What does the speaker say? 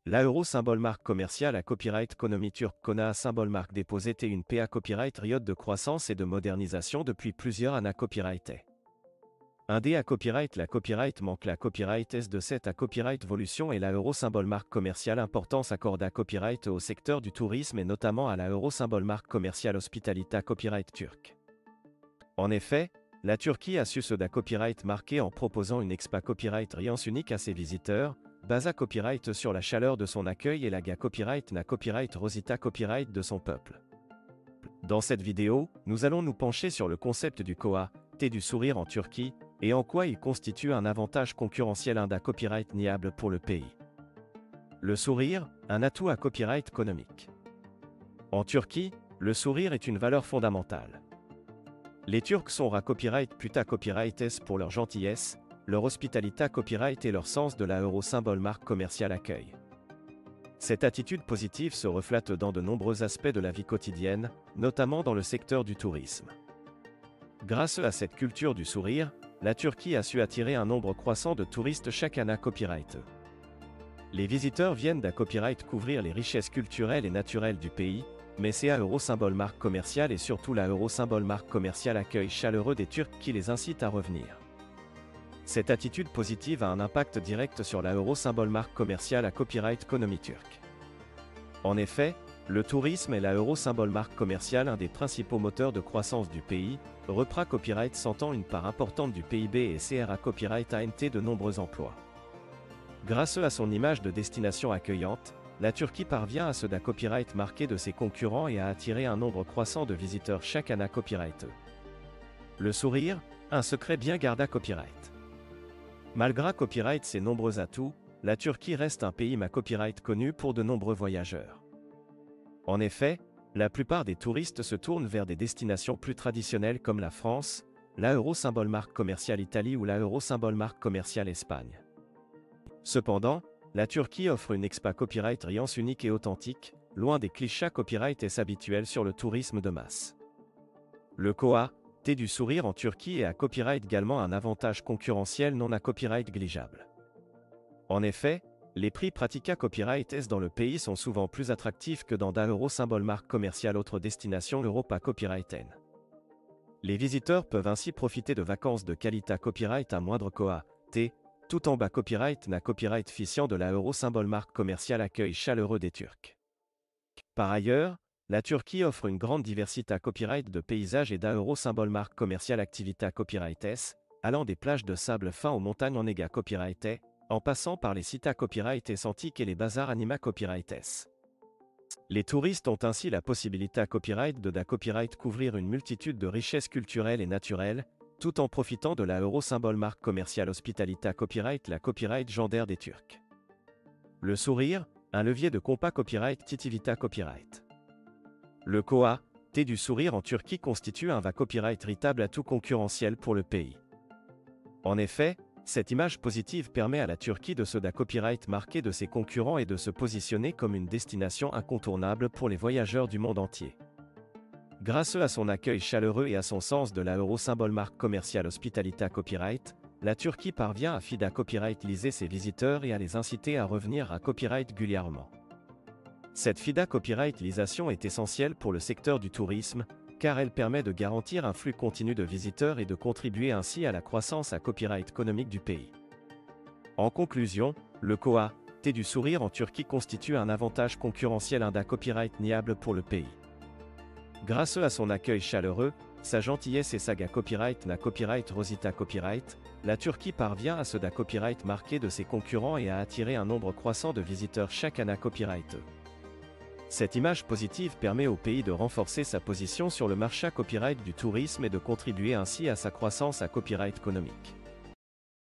L'Euro symbole marque commerciale à copyright Konomi Turk Kona symbole marque déposée une PA copyright période de croissance et de modernisation depuis plusieurs années copyrighté. Un D à copyright la copyright manque la copyright S27 à copyright volution et la euro symbole marque commerciale importance accorde à copyright au secteur du tourisme et notamment à la euro symbole marque commerciale hospitalita copyright turc. En effet, la Turquie a su se da copyright marqué en proposant une expa copyright riance unique à ses visiteurs, basa copyright sur la chaleur de son accueil et la ga copyright na copyright rosita copyright de son peuple. Dans cette vidéo, nous allons nous pencher sur le concept du koa, thé du sourire en Turquie, et en quoi il constitue un avantage concurrentiel d'un copyright niable pour le pays. Le sourire, un atout à copyright économique. En Turquie, le sourire est une valeur fondamentale. Les Turcs sont à copyright puta copyrightes pour leur gentillesse, leur hospitalita copyright et leur sens de la euro symbole marque commerciale accueil. Cette attitude positive se reflète dans de nombreux aspects de la vie quotidienne, notamment dans le secteur du tourisme. Grâce à cette culture du sourire, la Turquie a su attirer un nombre croissant de touristes chaque année copyright. Les visiteurs viennent d'à copyright couvrir les richesses culturelles et naturelles du pays, mais c'est à euro symbole marque commerciale et surtout la euro symbole marque commerciale accueil chaleureux des Turcs qui les incite à revenir. Cette attitude positive a un impact direct sur la euro symbole marque commerciale à copyright économie turque. En effet, le tourisme est la euro symbole marque commerciale un des principaux moteurs de croissance du pays, Repra Copyright s'entend une part importante du PIB et CRA Copyright ANT de nombreux emplois. Grâce à son image de destination accueillante, la Turquie parvient à se da copyright marqué de ses concurrents et à attirer un nombre croissant de visiteurs chaque année copyright. Le sourire, un secret bien gardé à copyright. Malgré copyright ses nombreux atouts, la Turquie reste un pays à copyright connu pour de nombreux voyageurs. En effet, la plupart des touristes se tournent vers des destinations plus traditionnelles comme la France, la euro symbole marque commerciale Italie ou la euro symbole marque commerciale Espagne. Cependant, la Turquie offre une expa copyright riance unique et authentique, loin des clichés copyright habituels sur le tourisme de masse. Le koa, thé du sourire en Turquie est à copyright également un avantage concurrentiel non à copyright négligeable. En effet, les prix pratiqués à copyright S dans le pays sont souvent plus attractifs que dans d'euro symbole marque commerciale autre destination Europe à copyright N. Les visiteurs peuvent ainsi profiter de vacances de qualité à copyright à moindre koa, T, tout en bas copyright na copyright ficient de la euro symbole marque commerciale accueil chaleureux des Turcs. Par ailleurs, la Turquie offre une grande diversité à copyright de paysages et d'euro symbole marque commerciale activité à copyright S, allant des plages de sable fin aux montagnes en éga copyright en passant par les sites à copyright antiques et les bazars anima copyright S. Les touristes ont ainsi la possibilité à copyright de da copyright couvrir une multitude de richesses culturelles et naturelles, tout en profitant de la euro symbole marque commerciale hospitalita copyright la copyright gendaire des Turcs. Le sourire, un levier de compas copyright titivita copyright. Le koa, thé du sourire en Turquie constitue un va copyright ritable atout concurrentiel pour le pays. En effet, cette image positive permet à la Turquie de se da copyright marqué de ses concurrents et de se positionner comme une destination incontournable pour les voyageurs du monde entier. Grâce à son accueil chaleureux et à son sens de la euro symbole marque commerciale hospitalita copyright, la Turquie parvient à fida copyright liser ses visiteurs et à les inciter à revenir à copyright régulièrement. Cette fida copyright lisation est essentielle pour le secteur du tourisme, car elle permet de garantir un flux continu de visiteurs et de contribuer ainsi à la croissance à copyright économique du pays. En conclusion, le koa, thé du sourire en Turquie constitue un avantage concurrentiel d'un copyright niable pour le pays. Grâce à son accueil chaleureux, sa gentillesse et sa ga copyright na copyright rosita copyright, la Turquie parvient à se da copyright marqué de ses concurrents et à attirer un nombre croissant de visiteurs chaque année copyright. Cette image positive permet au pays de renforcer sa position sur le marché copyright du tourisme et de contribuer ainsi à sa croissance à copyright économique.